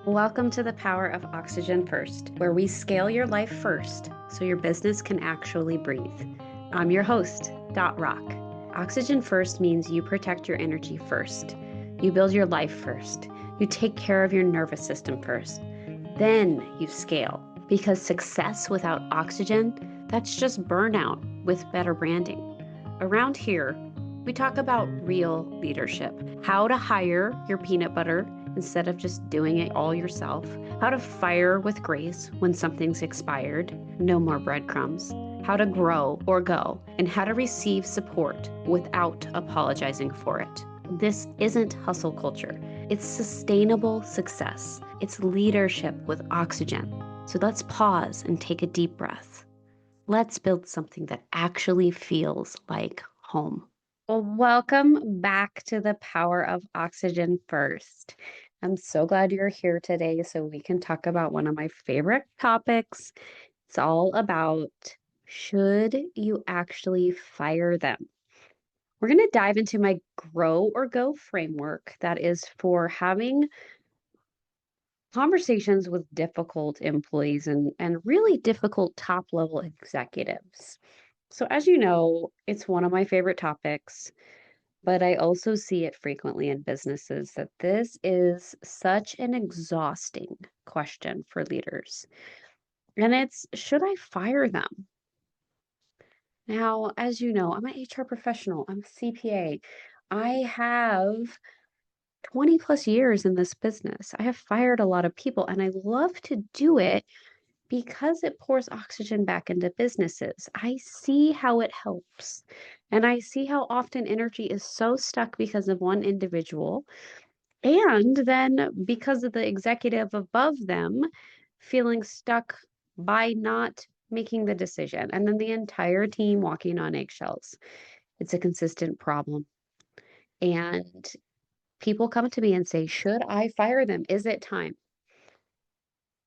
Welcome to the Power of Oxygen First, where we scale your life first so your business can actually breathe. I'm your host, Dot Rock. Oxygen First means you protect your energy first. You build your life first. You take care of your nervous system first. Then you scale. Because success without oxygen, that's just burnout with better branding. Around here, we talk about real leadership, how to hire your peanut butter instead of just doing it all yourself, how to fire with grace when something's expired, no more breadcrumbs, how to grow or go, and how to receive support without apologizing for it. This isn't hustle culture. It's sustainable success. It's leadership with oxygen. So let's pause and take a deep breath. Let's build something that actually feels like home. Well, welcome back to the Power of Oxygen First. I'm so glad you're here today so we can talk about one of my favorite topics. It's all about should you actually fire them? We're going to dive into my grow or go framework that is for having conversations with difficult employees and really difficult top level executives. So, as you know, it's one of my favorite topics, but I also see it frequently in businesses that this is such an exhausting question for leaders. And it's should I fire them? Now, as you know, I'm an HR professional, I'm a CPA. I have 20 plus years in this business. I have fired a lot of people and I love to do it because it pours oxygen back into businesses. I see how it helps. And I see how often energy is so stuck because of one individual. And then because of the executive above them feeling stuck by not making the decision. And then the entire team walking on eggshells. It's a consistent problem. And people come to me and say, should I fire them? Is it time?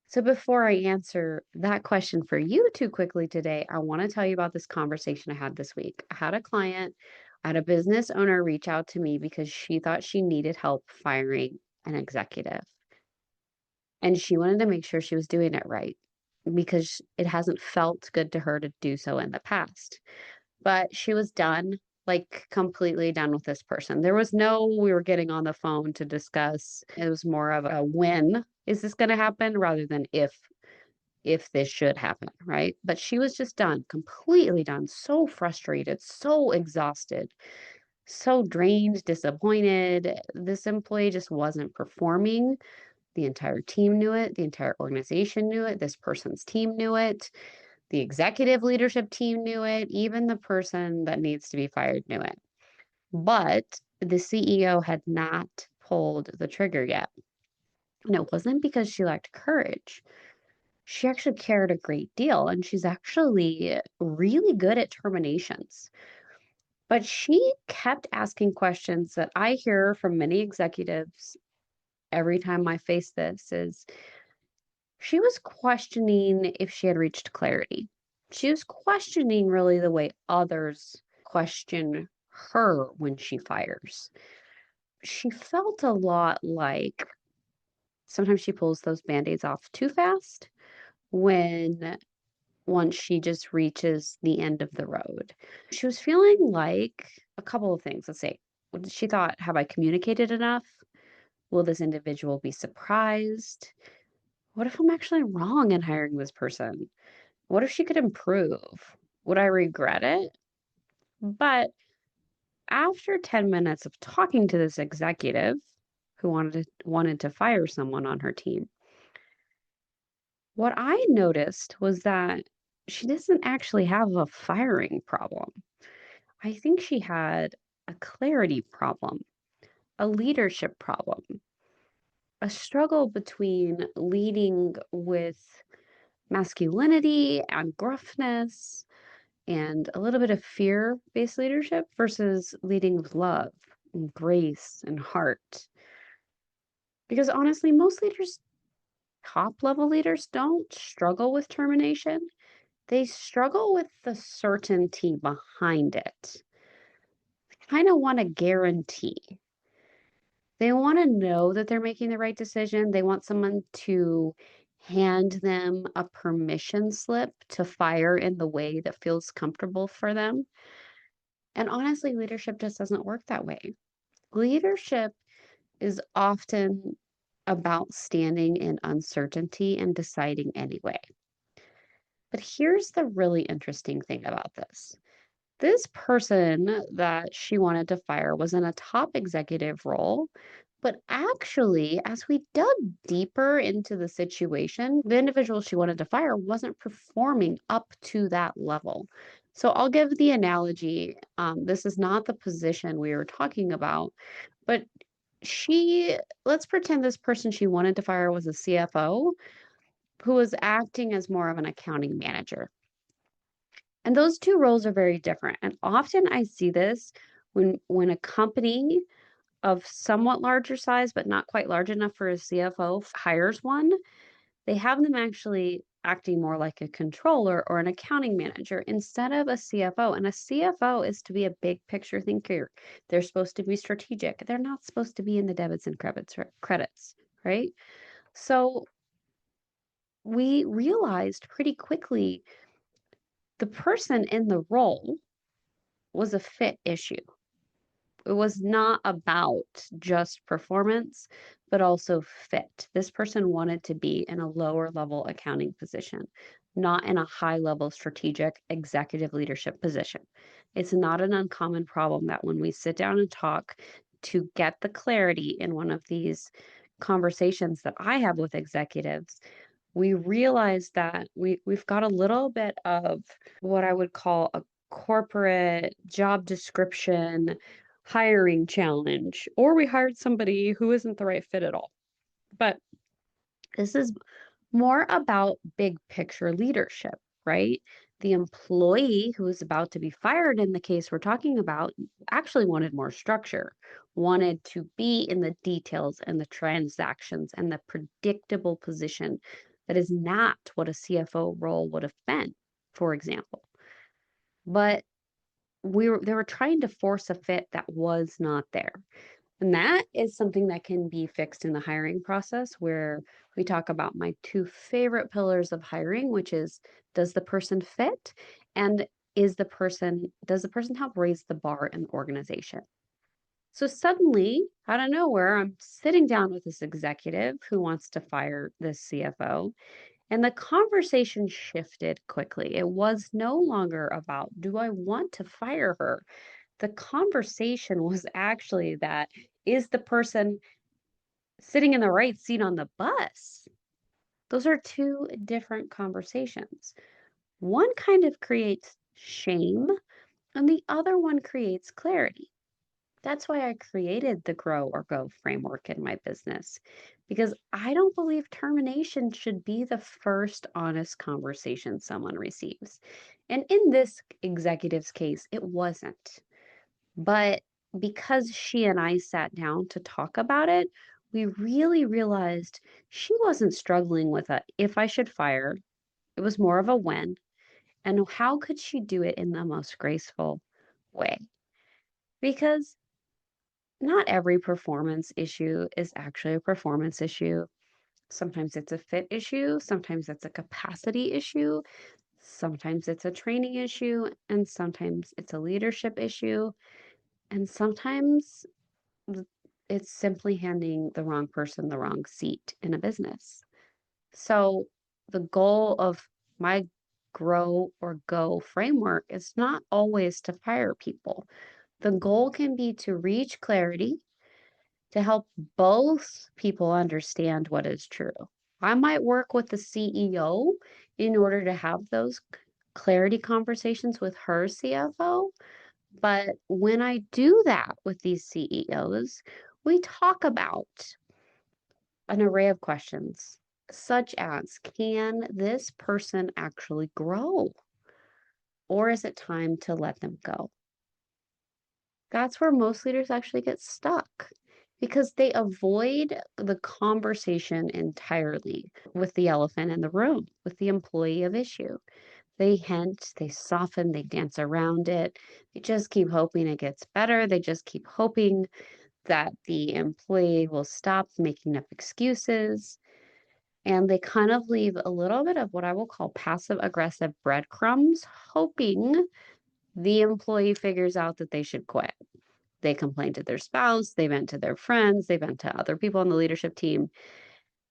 So before I answer that question for you too quickly today, I want to tell you about this conversation I had this week. I had a client, I had a business owner reach out to me because she thought she needed help firing an executive. And she wanted to make sure she was doing it right because it hasn't felt good to her to do so in the past. But she was done, like completely done with this person. There was no, we were getting on the phone to discuss. It was more of a when is this going to happen rather than if this should happen, right? But she was just done, completely done, so frustrated, so exhausted, so drained, disappointed. This employee just wasn't performing. The entire team knew it, the entire organization knew it, this person's team knew it. The executive leadership team knew it. Even the person that needs to be fired knew it. But the CEO had not pulled the trigger yet. And it wasn't because she lacked courage. She actually cared a great deal, and she's actually really good at terminations. But she kept asking questions that I hear from many executives every time I face this is she was questioning if she had reached clarity. She was questioning really the way others question her when she fires. She felt a lot like sometimes she pulls those band-aids off too fast when once she just reaches the end of the road. She was feeling like a couple of things. Let's say, she thought, have I communicated enough? Will this individual be surprised? What if I'm actually wrong in hiring this person? What if she could improve? Would I regret it? But after 10 minutes of talking to this executive who wanted to fire someone on her team, what I noticed was that she doesn't actually have a firing problem. I think she had a clarity problem, a leadership problem, a struggle between leading with masculinity and gruffness and a little bit of fear-based leadership versus leading with love and grace and heart. Because honestly, most leaders, top level leaders, don't struggle with termination. They struggle with the certainty behind it. They kind of want a guarantee. They want to know that they're making the right decision. They want someone to hand them a permission slip to fire in the way that feels comfortable for them. And honestly, leadership just doesn't work that way. Leadership is often about standing in uncertainty and deciding anyway. But here's the really interesting thing about this. This person that she wanted to fire was in a top executive role, but actually, as we dug deeper into the situation, the individual she wanted to fire wasn't performing up to that level. So I'll give the analogy. This is not the position we were talking about, but let's pretend this person she wanted to fire was a CFO who was acting as more of an accounting manager. And those two roles are very different. And often I see this when a company of somewhat larger size, but not quite large enough for a CFO hires one, they have them actually acting more like a controller or an accounting manager instead of a CFO. And a CFO is to be a big picture thinker. They're supposed to be strategic. They're not supposed to be in the debits and credits, right? So we realized pretty quickly the person in the role was a fit issue. It was not about just performance, but also fit. This person wanted to be in a lower level accounting position, not in a high level strategic executive leadership position. It's not an uncommon problem that when we sit down and talk to get the clarity in one of these conversations that I have with executives, we realize that we've got a little bit of what I would call a corporate job description hiring challenge, or we hired somebody who isn't the right fit at all. But this is more about big picture leadership, right? The employee who is about to be fired in the case we're talking about actually wanted more structure, wanted to be in the details and the transactions and the predictable position that is not what a CFO role would have been, for example. But they were trying to force a fit that was not there. And that is something that can be fixed in the hiring process where we talk about my two favorite pillars of hiring, which is does the person fit and does the person help raise the bar in the organization? So suddenly, out of nowhere, I'm sitting down with this executive who wants to fire this CFO, and the conversation shifted quickly. It was no longer about, do I want to fire her? The conversation was actually that, is the person sitting in the right seat on the bus? Those are two different conversations. One kind of creates shame, and the other one creates clarity. That's why I created the Grow or Go framework in my business, because I don't believe termination should be the first honest conversation someone receives. And in this executive's case, it wasn't. But because she and I sat down to talk about it, we really realized she wasn't struggling with a if I should fire. It was more of a when. And how could she do it in the most graceful way? Because not every performance issue is actually a performance issue. Sometimes it's a fit issue, sometimes it's a capacity issue, sometimes it's a training issue, and sometimes it's a leadership issue, and sometimes th- it's simply handing the wrong person the wrong seat in a business. So, the goal of my grow or go framework is not always to fire people. The goal can be to reach clarity to help both people understand what is true. I might work with the CEO in order to have those clarity conversations with her CFO. But when I do that with these CEOs, we talk about an array of questions, such as can this person actually grow? Or is it time to let them go? That's where most leaders actually get stuck because they avoid the conversation entirely with the elephant in the room, with the employee of issue. They hint, they soften, they dance around it. They just keep hoping it gets better. They just keep hoping that the employee will stop making up excuses, and they kind of leave a little bit of what I will call passive aggressive breadcrumbs, hoping the employee figures out that they should quit. They complain to their spouse, they vent to their friends, they vent to other people on the leadership team.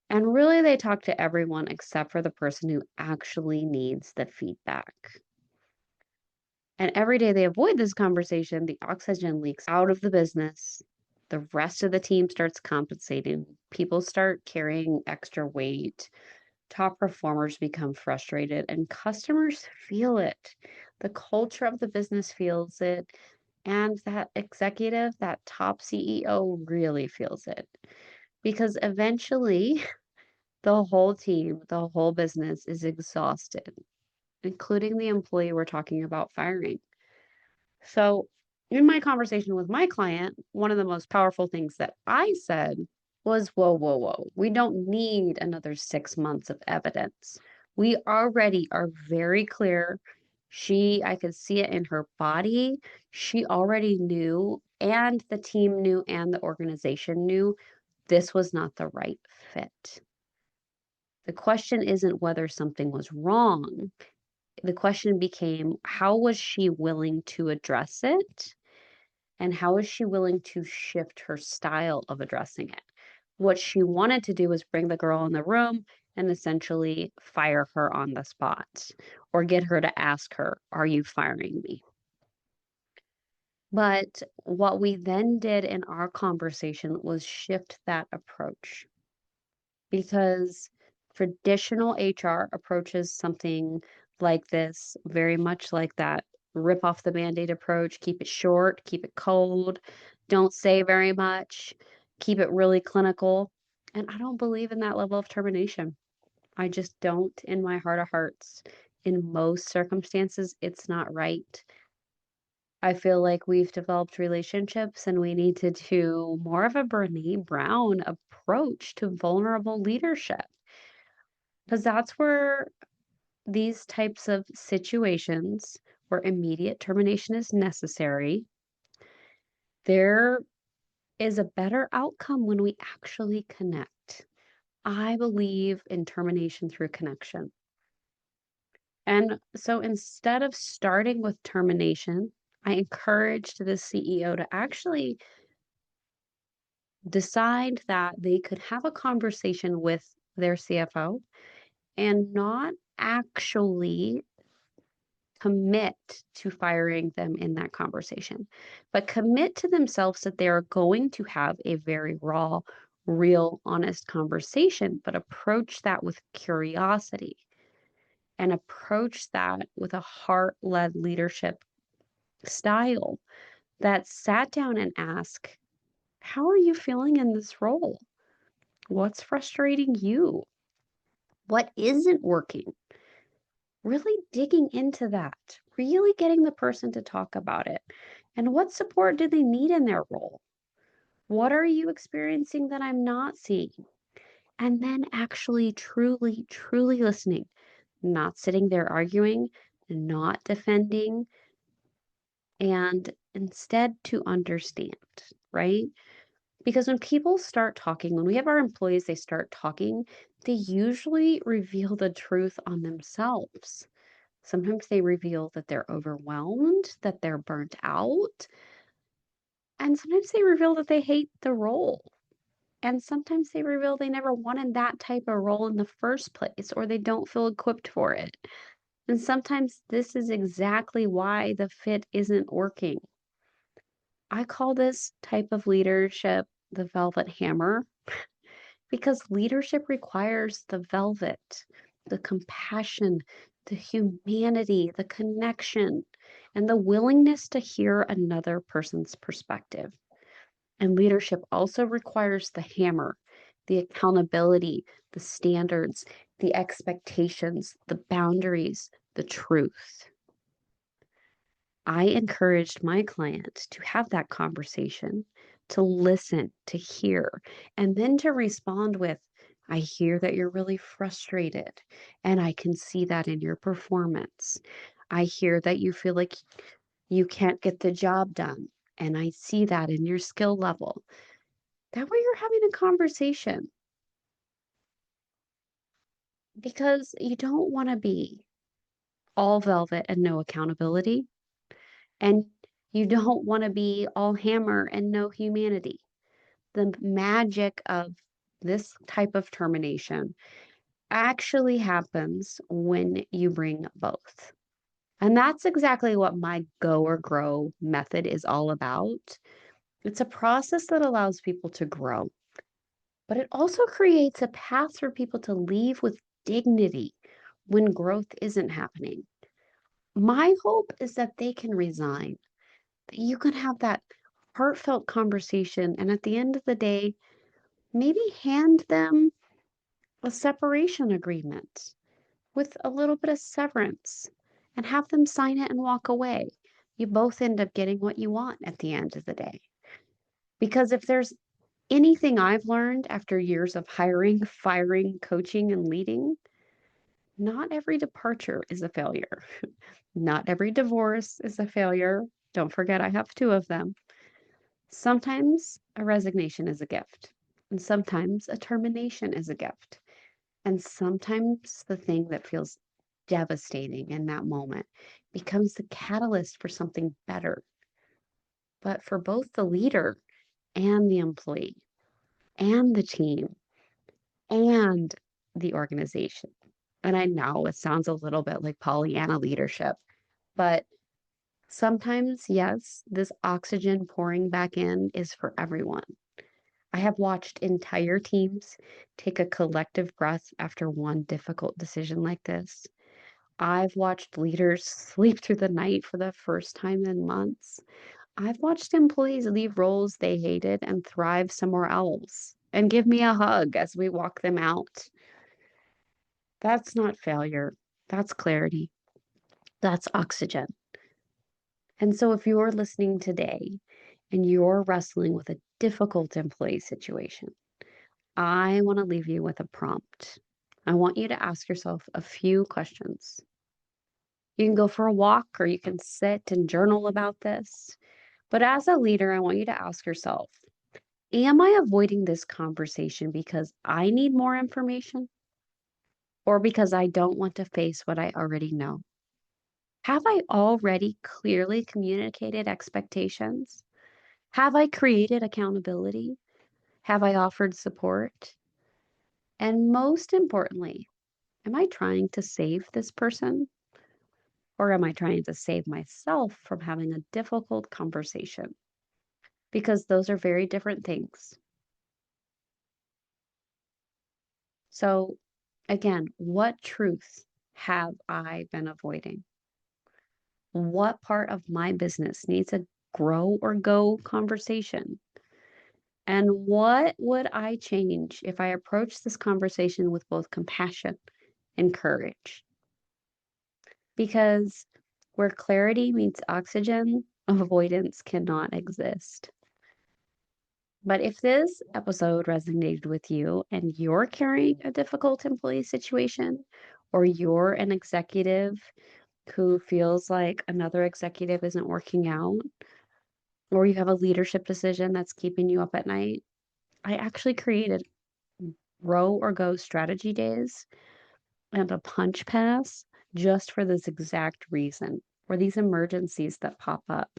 And really, they talk to everyone except for the person who actually needs the feedback. And every day they avoid this conversation, the oxygen leaks out of the business. The rest of the team starts compensating. People start carrying extra weight. Top performers become frustrated, and customers feel it. The culture of the business feels it. And that executive, that top CEO, really feels it. Because eventually, the whole team, the whole business is exhausted, including the employee we're talking about firing. So, in my conversation with my client, one of the most powerful things that I said was, whoa, whoa, whoa. We don't need another 6 months of evidence. We already are very clear. I could see it in her body. She already knew, and the team knew, and the organization knew this was not the right fit. The question isn't whether something was wrong. The question became, how was she willing to address it? And how is she willing to shift her style of addressing it? What she wanted to do was bring the girl in the room and essentially fire her on the spot or get her to ask her, "Are you firing me?" But what we then did in our conversation was shift that approach because traditional HR approaches something like this, very much like that rip off the band-aid approach, keep it short, keep it cold, don't say very much, keep it really clinical. And I don't believe in that level of termination. I just don't in my heart of hearts. In most circumstances, it's not right. I feel like we've developed relationships and we need to do more of a Brene Brown approach to vulnerable leadership. Because that's where these types of situations where immediate termination is necessary, there is a better outcome when we actually connect. I believe in termination through connection. And so instead of starting with termination, I encouraged the CEO to actually decide that they could have a conversation with their CFO and not actually commit to firing them in that conversation, but commit to themselves that they are going to have a very raw, real, honest conversation, but approach that with curiosity and approach that with a heart led leadership style that sat down and asked, "How are you feeling in this role? What's frustrating you? What isn't working?" Really digging into that, really getting the person to talk about it. And what support do they need in their role? What are you experiencing that I'm not seeing? And then actually truly, truly listening, not sitting there arguing, not defending, and instead to understand, right? Because when people start talking, when we have our employees, they start talking, they usually reveal the truth on themselves. Sometimes they reveal that they're overwhelmed, that they're burnt out, and sometimes they reveal that they hate the role. And sometimes they reveal they never wanted that type of role in the first place, or they don't feel equipped for it. And sometimes this is exactly why the fit isn't working. I call this type of leadership the velvet hammer because leadership requires the velvet, the compassion, the humanity, the connection, and the willingness to hear another person's perspective. And leadership also requires the hammer, the accountability, the standards, the expectations, the boundaries, the truth. I encouraged my client to have that conversation, to listen, to hear, and then to respond with, "I hear that you're really frustrated, and I can see that in your performance. I hear that you feel like you can't get the job done. And I see that in your skill level. That way you're having a conversation because you don't want to be all velvet and no accountability. And you don't want to be all hammer and no humanity. The magic of this type of termination actually happens when you bring both. And that's exactly what my go or grow method is all about. It's a process that allows people to grow, but it also creates a path for people to leave with dignity when growth isn't happening. My hope is that they can resign, that you can have that heartfelt conversation, and at the end of the day, maybe hand them a separation agreement with a little bit of severance and have them sign it and walk away. You both end up getting what you want at the end of the day. Because if there's anything I've learned after years of hiring, firing, coaching, and leading, not every departure is a failure. Not every divorce is a failure. Don't forget, I have two of them. Sometimes a resignation is a gift, and sometimes a termination is a gift. And sometimes the thing that feels devastating in that moment becomes the catalyst for something better, but for both the leader and the employee and the team and the organization. And I know it sounds a little bit like Pollyanna leadership, but sometimes, yes, this oxygen pouring back in is for everyone. I have watched entire teams take a collective breath after one difficult decision like this. I've watched leaders sleep through the night for the first time in months. I've watched employees leave roles they hated and thrive somewhere else and give me a hug as we walk them out. That's not failure. That's clarity. That's oxygen. And so if you're listening today and you're wrestling with a difficult employee situation, I want to leave you with a prompt. I want you to ask yourself a few questions. You can go for a walk or you can sit and journal about this. But as a leader, I want you to ask yourself, am I avoiding this conversation because I need more information or because I don't want to face what I already know? Have I already clearly communicated expectations? Have I created accountability? Have I offered support? And most importantly, am I trying to save this person or am I trying to save myself from having a difficult conversation? Because those are very different things. So, again, what truth have I been avoiding? What part of my business needs a grow or go conversation? And what would I change if I approach this conversation with both compassion and courage? Because where clarity meets oxygen, avoidance cannot exist. But if this episode resonated with you and you're carrying a difficult employee situation, or you're an executive who feels like another executive isn't working out, or you have a leadership decision that's keeping you up at night, I actually created row or go strategy days and a punch pass just for this exact reason, for these emergencies that pop up,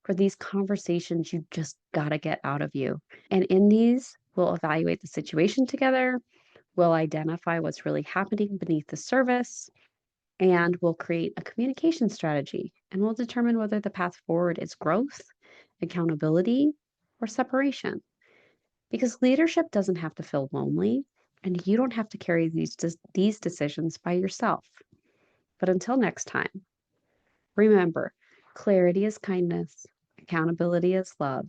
for these conversations you just gotta get out of you. And in these, we'll evaluate the situation together, we'll identify what's really happening beneath the surface, and we'll create a communication strategy. And we'll determine whether the path forward is growth, accountability, or separation. Because leadership doesn't have to feel lonely, and you don't have to carry these decisions by yourself. But until next time, remember clarity is kindness, accountability is love,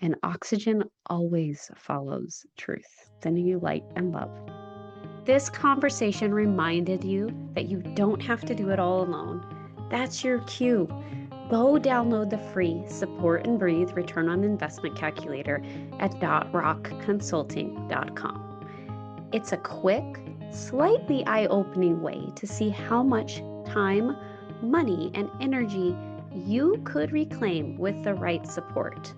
and oxygen always follows truth. Sending you light and love. This conversation reminded you that you don't have to do it all alone. That's your cue. Go download the free Support and Breathe Return on Investment Calculator at rockconsulting.com. It's a quick, slightly eye-opening way to see how much time, money, and energy you could reclaim with the right support.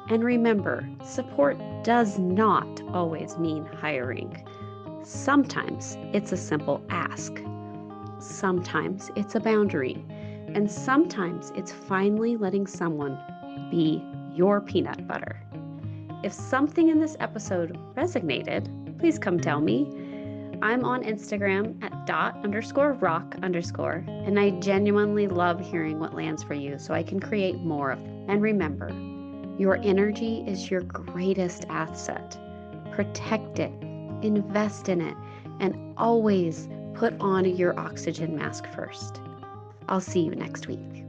And remember, support does not always mean hiring. Sometimes it's a simple ask. Sometimes it's a boundary. And sometimes it's finally letting someone be your peanut butter. If something in this episode resonated, please come tell me. I'm on Instagram at @dot_rock_, and I genuinely love hearing what lands for you so I can create more of them. And remember, your energy is your greatest asset. Protect it, invest in it, and always put on your oxygen mask first. I'll see you next week.